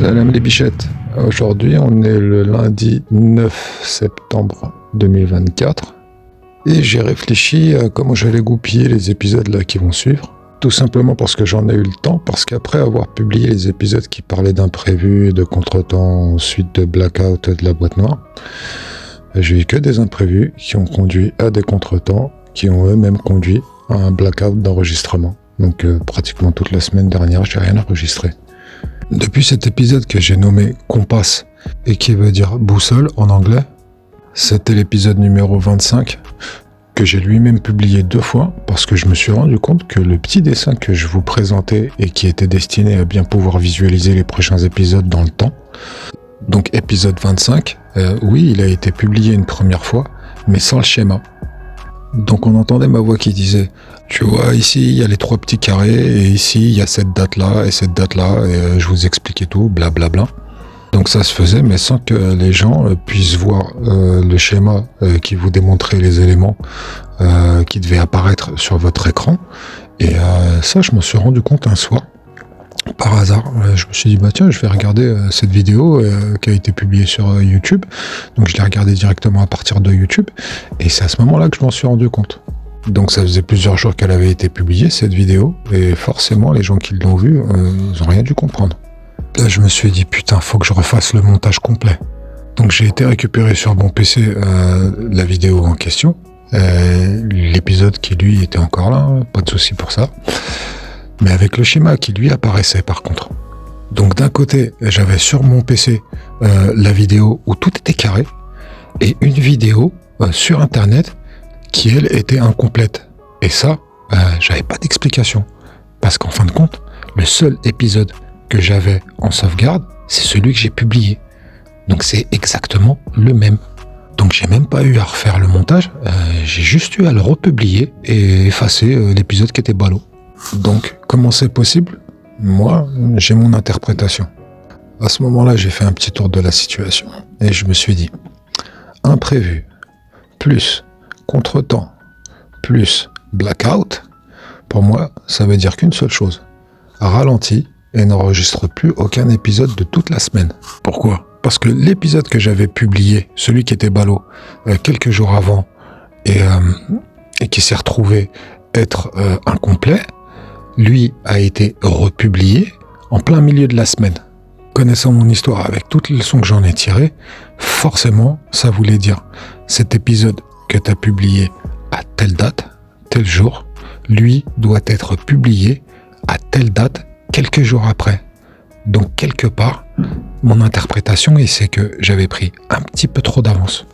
Salam les bichettes. Aujourd'hui, on est le lundi 9 septembre 2024 et j'ai réfléchi à comment j'allais goupiller les épisodes là qui vont suivre. Tout simplement parce que j'en ai eu le temps, parce qu'après avoir publié les épisodes qui parlaient d'imprévus, de contretemps, ensuite de blackout de la boîte noire, j'ai eu que des imprévus qui ont conduit à des contretemps, qui ont eux-mêmes conduit à un blackout d'enregistrement. Donc pratiquement toute la semaine dernière, j'ai rien enregistré. Depuis cet épisode que j'ai nommé Compass et qui veut dire boussole en anglais, c'était l'épisode numéro 25 que j'ai lui-même publié 2 fois parce que je me suis rendu compte que le petit dessin que je vous présentais et qui était destiné à bien pouvoir visualiser les prochains épisodes dans le temps, donc épisode 25, oui, il a été publié une première fois, mais sans le schéma. Donc on entendait ma voix qui disait « Tu vois, ici, il y a les 3 petits carrés, et ici, il y a cette date-là, et cette date-là, et je vous expliquais tout, blablabla. » Donc ça se faisait, mais sans que les gens puissent voir le schéma qui vous démontrait les éléments qui devaient apparaître sur votre écran. Et ça, je m'en suis rendu compte un soir. Par hasard, je me suis dit, bah tiens, je vais regarder cette vidéo qui a été publiée sur YouTube. Donc je l'ai regardée directement à partir de YouTube. Et c'est à ce moment-là que je m'en suis rendu compte. Donc ça faisait plusieurs jours qu'elle avait été publiée, cette vidéo. Et forcément, les gens qui l'ont vue, ils n'ont rien dû comprendre. Là, je me suis dit, putain, faut que je refasse le montage complet. Donc j'ai été récupérer sur mon PC la vidéo en question. L'épisode qui, lui, était encore là, pas de souci pour ça. Mais avec le schéma qui lui apparaissait par contre. Donc d'un côté, j'avais sur mon PC la vidéo où tout était carré et une vidéo sur internet qui elle était incomplète. Et ça, j'avais pas d'explication. Parce qu'en fin de compte, le seul épisode que j'avais en sauvegarde, c'est celui que j'ai publié. Donc c'est exactement le même. Donc j'ai même pas eu à refaire le montage, j'ai juste eu à le republier et effacer l'épisode qui était ballot. Donc, comment c'est possible? Moi, j'ai mon interprétation. À ce moment-là, j'ai fait un petit tour de la situation et je me suis dit, imprévu, plus contretemps, plus blackout, pour moi, ça veut dire qu'une seule chose. Ralentis et n'enregistre plus aucun épisode de toute la semaine. Pourquoi? Parce que l'épisode que j'avais publié, celui qui était ballot, quelques jours avant, et qui s'est retrouvé être incomplet, lui a été republié en plein milieu de la semaine. Connaissant mon histoire avec toutes les leçons que j'en ai tirées, forcément, ça voulait dire cet épisode que tu as publié à telle date, tel jour, lui doit être publié à telle date, quelques jours après. Donc, quelque part, mon interprétation, c'est que j'avais pris un petit peu trop d'avance.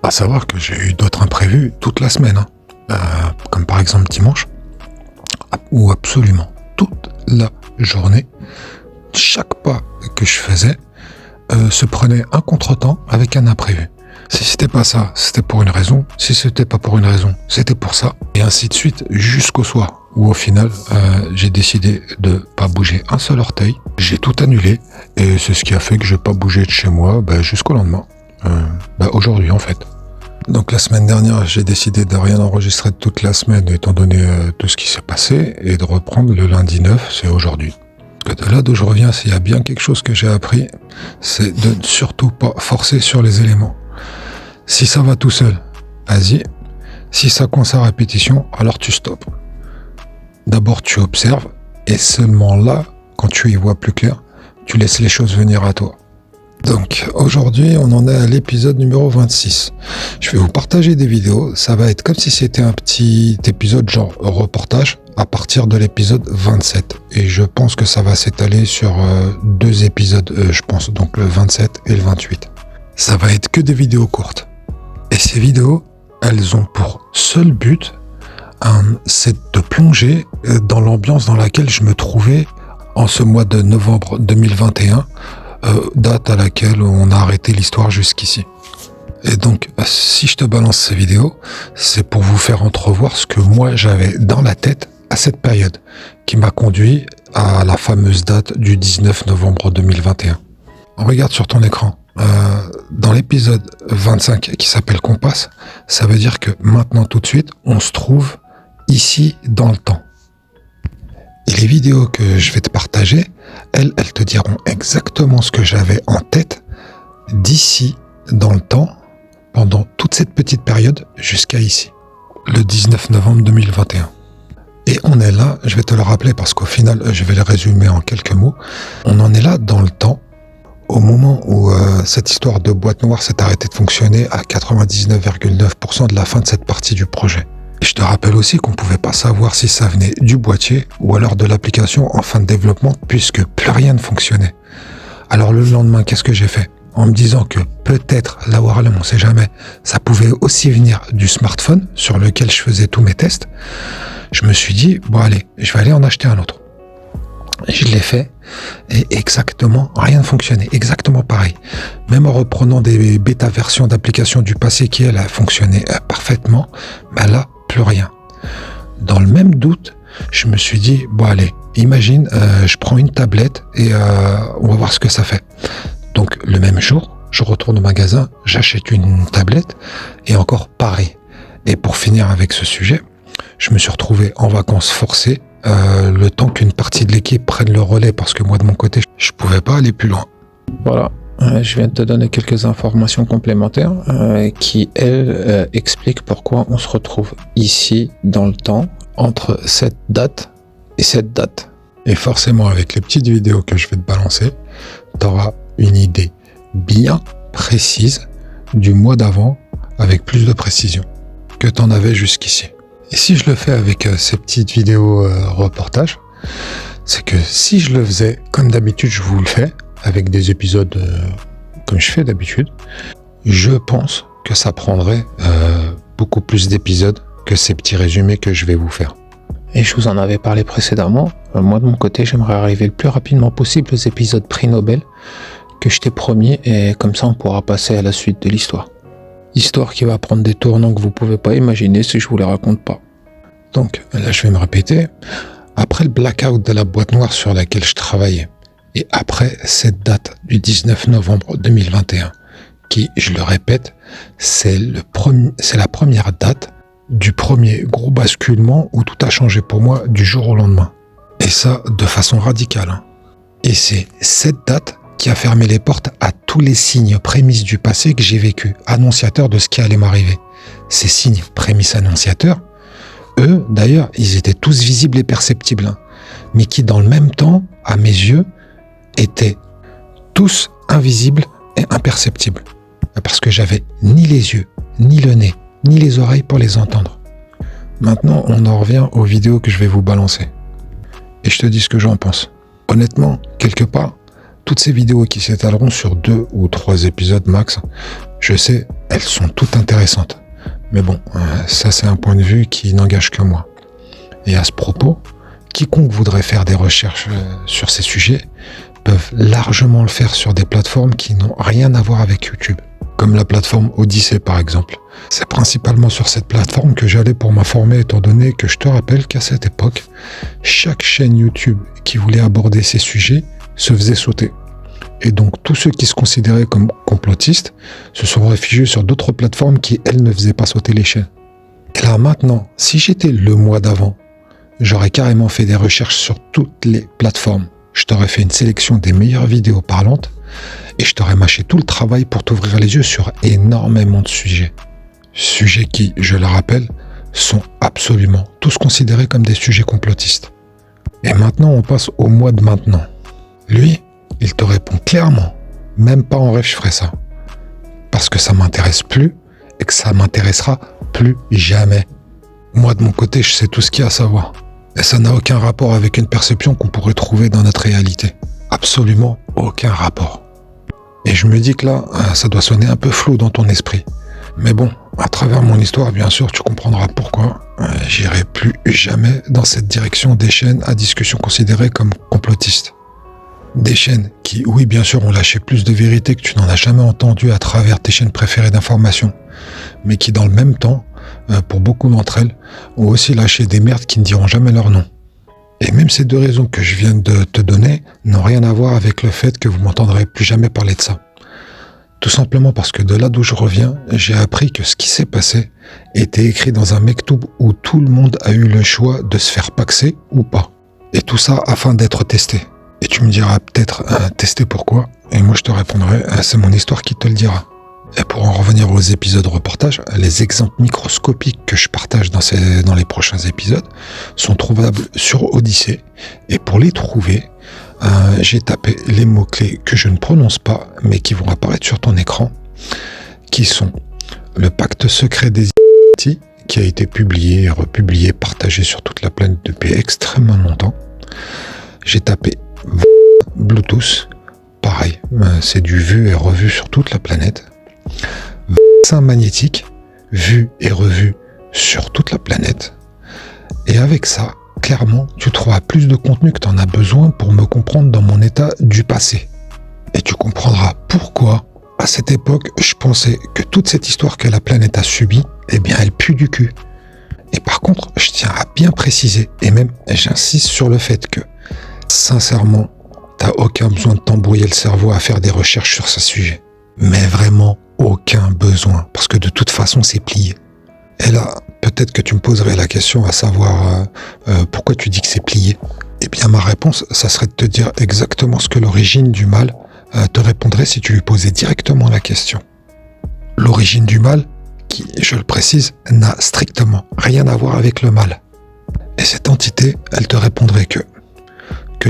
À savoir que j'ai eu d'autres imprévus toute la semaine, comme par exemple dimanche, où absolument toute la journée, chaque pas que je faisais se prenait un contretemps avec un imprévu. Si c'était pas ça, c'était pour une raison. Si c'était pas pour une raison, c'était pour ça. Et ainsi de suite jusqu'au soir, où au final, j'ai décidé de pas bouger un seul orteil. J'ai tout annulé et c'est ce qui a fait que j'ai pas bougé de chez moi jusqu'au lendemain. Aujourd'hui en fait. Donc la semaine dernière, j'ai décidé de rien enregistrer de toute la semaine, étant donné tout ce qui s'est passé, et de reprendre le lundi 9, c'est aujourd'hui. Parce que de là d'où je reviens, s'il y a bien quelque chose que j'ai appris, c'est de ne surtout pas forcer sur les éléments. Si ça va tout seul, vas-y. Si ça coince à répétition, alors tu stoppes. D'abord tu observes, et seulement là, quand tu y vois plus clair, tu laisses les choses venir à toi. Donc aujourd'hui on en est à l'épisode numéro 26. Je vais vous partager des vidéos, ça va être comme si c'était un petit épisode genre reportage à partir de l'épisode 27. Et je pense que ça va s'étaler sur 2 épisodes, je pense, donc le 27 et le 28. Ça va être que des vidéos courtes. Et ces vidéos, elles ont pour seul but, c'est de plonger dans l'ambiance dans laquelle je me trouvais en ce mois de novembre 2021, date à laquelle on a arrêté l'histoire jusqu'ici. Et donc, si je te balance ces vidéos, c'est pour vous faire entrevoir ce que moi j'avais dans la tête à cette période, qui m'a conduit à la fameuse date du 19 novembre 2021. On regarde sur ton écran, dans l'épisode 25 qui s'appelle Compass, ça veut dire que maintenant tout de suite, on se trouve ici dans le temps. Et les vidéos que je vais te partager, elles te diront exactement ce que j'avais en tête d'ici dans le temps, pendant toute cette petite période jusqu'à ici, le 19 novembre 2021. Et on est là, je vais te le rappeler parce qu'au final, je vais le résumer en quelques mots. On en est là dans le temps, au moment où cette histoire de boîte noire s'est arrêtée de fonctionner à 99,9% de la fin de cette partie du projet. Et je te rappelle aussi qu'on ne pouvait pas savoir si ça venait du boîtier ou alors de l'application en fin de développement puisque plus rien ne fonctionnait. Alors le lendemain, qu'est-ce que j'ai fait ? En me disant que peut-être, là où on ne sait jamais, ça pouvait aussi venir du smartphone sur lequel je faisais tous mes tests, je me suis dit, bon allez, je vais aller en acheter un autre. Et je l'ai fait et exactement, rien ne fonctionnait, exactement pareil. Même en reprenant des bêta-versions d'applications du passé qui, elles, fonctionnaient parfaitement, ben là, plus rien. Dans le même doute, je me suis dit, bon allez, imagine, je prends une tablette et on va voir ce que ça fait. Donc le même jour, je retourne au magasin, j'achète une tablette et encore pareil. Et pour finir avec ce sujet, je me suis retrouvé en vacances forcées le temps qu'une partie de l'équipe prenne le relais parce que moi de mon côté, je pouvais pas aller plus loin. Voilà, je viens de te donner quelques informations complémentaires qui, elles, expliquent pourquoi on se retrouve ici dans le temps entre cette date et cette date. Et forcément, avec les petites vidéos que je vais te balancer, tu auras une idée bien précise du mois d'avant avec plus de précision que tu en avais jusqu'ici. Et si je le fais avec ces petites vidéos reportages, c'est que si je le faisais comme d'habitude, je vous le fais, avec des épisodes comme je fais d'habitude, je pense que ça prendrait beaucoup plus d'épisodes que ces petits résumés que je vais vous faire. Et je vous en avais parlé précédemment, moi de mon côté, j'aimerais arriver le plus rapidement possible aux épisodes prix Nobel que je t'ai promis, et comme ça on pourra passer à la suite de l'histoire. Histoire qui va prendre des tournants que vous pouvez pas imaginer si je vous les raconte pas. Donc là je vais me répéter, après le blackout de la boîte noire sur laquelle je travaillais, et après cette date du 19 novembre 2021, qui, je le répète, c'est la première date du premier gros basculement où tout a changé pour moi du jour au lendemain. Et ça de façon radicale. Hein. Et c'est cette date qui a fermé les portes à tous les signes prémices du passé que j'ai vécu, annonciateurs de ce qui allait m'arriver. Ces signes prémices annonciateurs, eux, d'ailleurs, ils étaient tous visibles et perceptibles, hein, mais qui, dans le même temps, à mes yeux, étaient tous invisibles et imperceptibles. Parce que j'avais ni les yeux, ni le nez, ni les oreilles pour les entendre. Maintenant, on en revient aux vidéos que je vais vous balancer. Et je te dis ce que j'en pense. Honnêtement, quelque part, toutes ces vidéos qui s'étaleront sur 2 ou 3 épisodes max, je sais, elles sont toutes intéressantes. Mais bon, ça c'est un point de vue qui n'engage que moi. Et à ce propos, quiconque voudrait faire des recherches sur ces sujets peuvent largement le faire sur des plateformes qui n'ont rien à voir avec YouTube. Comme la plateforme Odyssée par exemple. C'est principalement sur cette plateforme que j'allais pour m'informer, étant donné que je te rappelle qu'à cette époque, chaque chaîne YouTube qui voulait aborder ces sujets se faisait sauter. Et donc tous ceux qui se considéraient comme complotistes se sont réfugiés sur d'autres plateformes qui, elles, ne faisaient pas sauter les chaînes. Et là maintenant, si j'étais le mois d'avant, j'aurais carrément fait des recherches sur toutes les plateformes. Je t'aurais fait une sélection des meilleures vidéos parlantes et je t'aurais mâché tout le travail pour t'ouvrir les yeux sur énormément de sujets. Sujets qui, je le rappelle, sont absolument tous considérés comme des sujets complotistes. Et maintenant, on passe au mois de maintenant. Lui, il te répond clairement, même pas en rêve je ferai ça. Parce que ça m'intéresse plus et que ça m'intéressera plus jamais. Moi, de mon côté, je sais tout ce qu'il y a à savoir. Et ça n'a aucun rapport avec une perception qu'on pourrait trouver dans notre réalité. Absolument aucun rapport. Et je me dis que là, ça doit sonner un peu flou dans ton esprit. Mais bon, à travers mon histoire, bien sûr, tu comprendras pourquoi j'irai plus jamais dans cette direction des chaînes à discussion considérées comme complotistes. Des chaînes qui, oui, bien sûr, ont lâché plus de vérité que tu n'en as jamais entendu à travers tes chaînes préférées d'information, mais qui, dans le même temps, pour beaucoup d'entre elles, ont aussi lâché des merdes qui ne diront jamais leur nom. Et même ces 2 raisons que je viens de te donner n'ont rien à voir avec le fait que vous m'entendrez plus jamais parler de ça. Tout simplement parce que de là d'où je reviens, j'ai appris que ce qui s'est passé était écrit dans un mektoub où tout le monde a eu le choix de se faire paxer ou pas. Et tout ça afin d'être testé. Et tu me diras peut-être, tester pourquoi? Et moi je te répondrai, c'est mon histoire qui te le dira. Et pour en revenir aux épisodes reportage, les exemples microscopiques que je partage dans les prochains épisodes sont trouvables sur Odyssée. Et pour les trouver, j'ai tapé les mots-clés que je ne prononce pas, mais qui vont apparaître sur ton écran, qui sont le pacte secret des Illuminati, qui a été publié, republié, partagé sur toute la planète depuis extrêmement longtemps. J'ai tapé Bluetooth, pareil, c'est du vu et revu sur toute la planète. Vaccin magnétique, vu et revu sur toute la planète. Et avec ça, clairement, tu trouveras plus de contenu que tu en as besoin pour me comprendre dans mon état du passé. Et tu comprendras pourquoi, à cette époque, je pensais que toute cette histoire que la planète a subie, eh bien, elle pue du cul. Et par contre, je tiens à bien préciser, et même j'insiste sur le fait que, sincèrement, t'as aucun besoin de t'embrouiller le cerveau à faire des recherches sur ce sujet. Mais vraiment aucun besoin, parce que de toute façon, c'est plié. Et là, peut-être que tu me poserais la question à savoir pourquoi tu dis que c'est plié. Eh bien, ma réponse, ça serait de te dire exactement ce que l'origine du mal te répondrait si tu lui posais directement la question. L'origine du mal, qui, je le précise, n'a strictement rien à voir avec le mal. Et cette entité, elle te répondrait que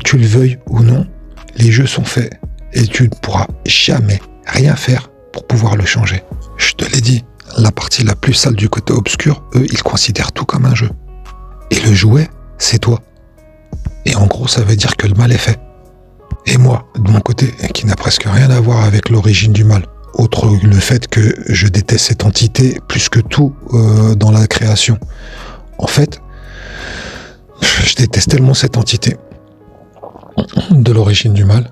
tu le veuilles ou non, les jeux sont faits et tu ne pourras jamais rien faire pour pouvoir le changer. Je te l'ai dit, la partie la plus sale du côté obscur, eux, ils considèrent tout comme un jeu. Et le jouet, c'est toi. Et en gros, ça veut dire que le mal est fait. Et moi, de mon côté, qui n'a presque rien à voir avec l'origine du mal, autre le fait que je déteste cette entité plus que tout dans la création. En fait, je déteste tellement cette entité de l'origine du mal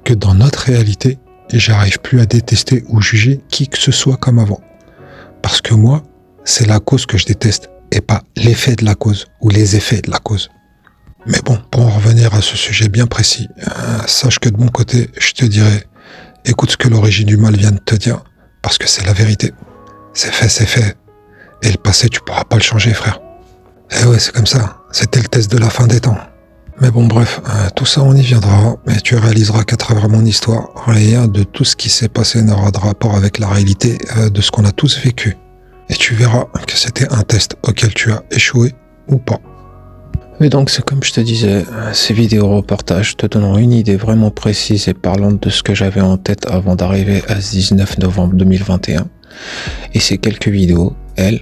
que dans notre réalité, j'arrive plus à détester ou juger qui que ce soit comme avant. Parce que moi, c'est la cause que je déteste et pas l'effet de la cause ou les effets de la cause. Mais bon, pour en revenir à ce sujet bien précis, sache que de mon côté, je te dirais, écoute ce que l'origine du mal vient de te dire, parce que c'est la vérité. C'est fait, c'est fait. Et le passé, tu pourras pas le changer, frère. Eh ouais, c'est comme ça. C'était le test de la fin des temps. Mais bon, bref, tout ça, on y viendra. Et tu réaliseras qu'à travers mon histoire, rien de tout ce qui s'est passé n'aura de rapport avec la réalité de ce qu'on a tous vécu. Et tu verras que c'était un test auquel tu as échoué ou pas. Et donc, c'est comme je te disais, ces vidéos reportages te donneront une idée vraiment précise et parlante de ce que j'avais en tête avant d'arriver à ce 19 novembre 2021. Et ces quelques vidéos, elles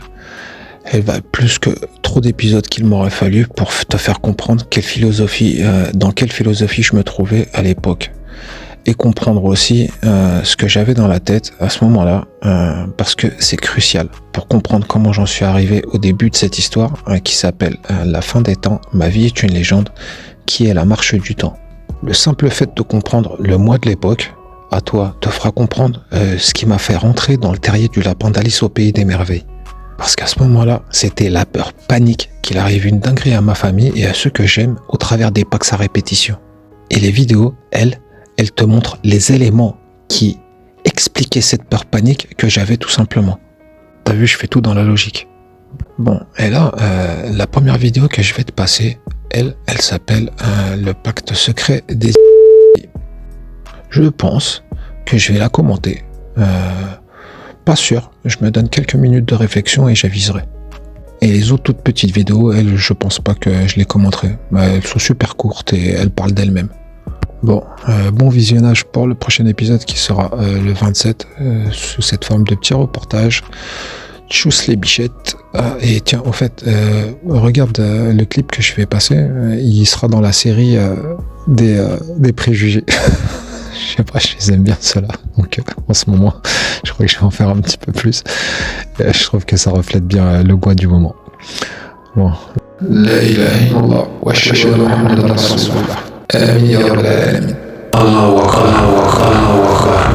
valent plus que trop d'épisodes qu'il m'aurait fallu pour te faire comprendre dans quelle philosophie je me trouvais à l'époque. Et comprendre aussi ce que j'avais dans la tête à ce moment-là, parce que c'est crucial pour comprendre comment j'en suis arrivé au début de cette histoire qui s'appelle La fin des temps, ma vie est une légende, qui est la marche du temps. Le simple fait de comprendre le moi de l'époque, à toi, te fera comprendre ce qui m'a fait rentrer dans le terrier du lapin d'Alice au pays des merveilles. Parce qu'à ce moment-là, c'était la peur panique qu'il arrive une dinguerie à ma famille et à ceux que j'aime au travers des packs à répétition. Et les vidéos, elles te montrent les éléments qui expliquaient cette peur panique que j'avais tout simplement. T'as vu, je fais tout dans la logique. Bon, et là, la première vidéo que je vais te passer, elle s'appelle le pacte secret des... Je pense que je vais la commenter. Pas sûr, je me donne quelques minutes de réflexion et j'aviserai. Et les autres toutes petites vidéos, elles, je pense pas que je les commenterai. Elles sont super courtes et elles parlent d'elles-mêmes. Bon, bon visionnage pour le prochain épisode qui sera le 27, sous cette forme de petit reportage. Tchuss les bichettes. Et tiens, au fait, regarde le clip que je vais passer, il sera dans la série des préjugés. Je sais pas, je les aime bien ceux-là. Donc en ce moment, je crois que je vais en faire un petit peu plus. Je trouve que ça reflète bien le goût du moment. Bon. La ilaha illallah wa ashhadu anna muhammadan rasulullah. Amin ya rabbal alamin. Allahu akbar, Allahu akbar, Allahu akbar.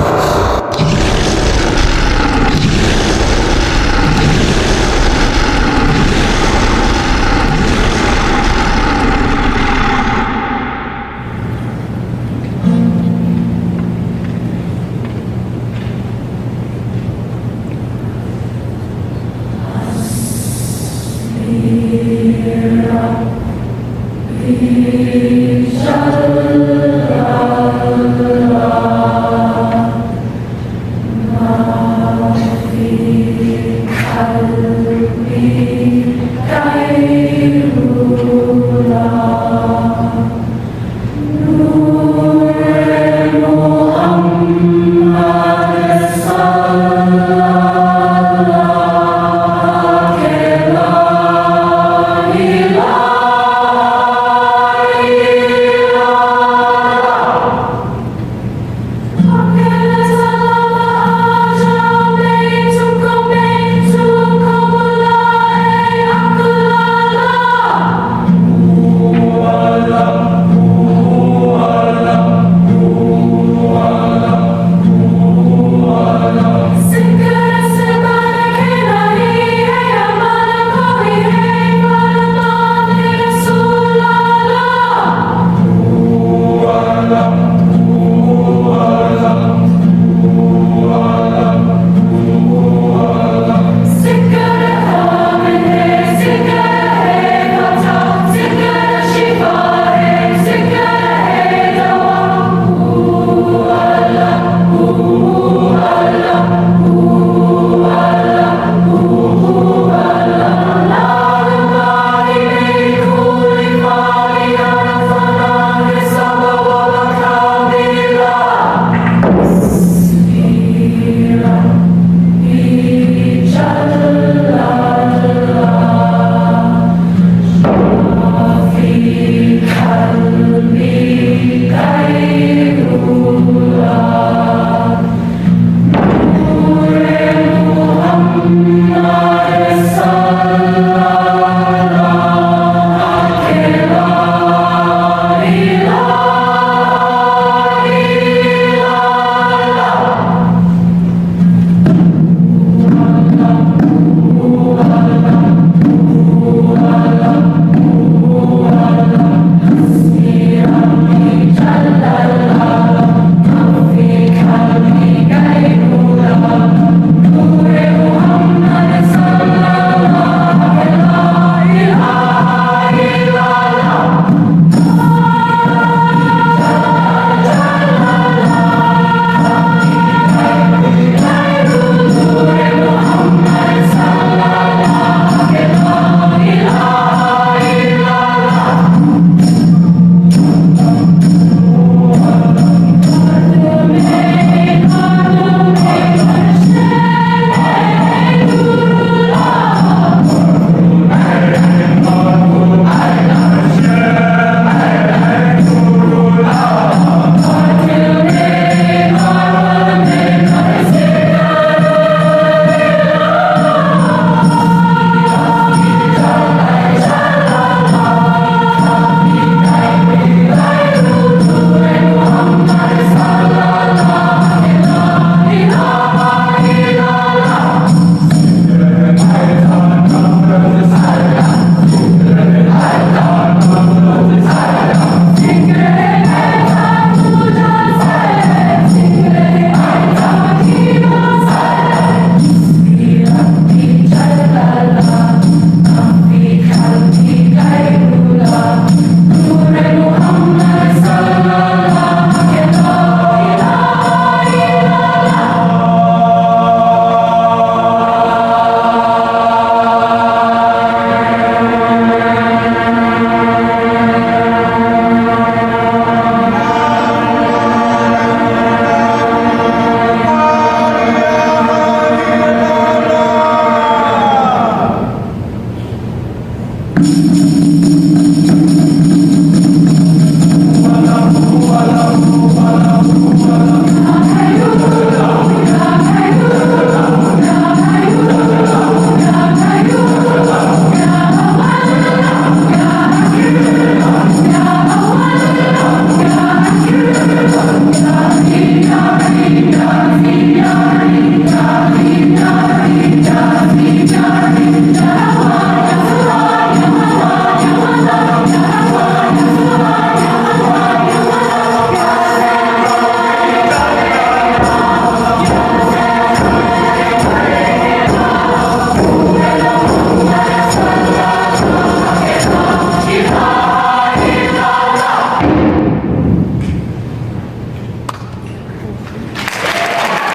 Shalom.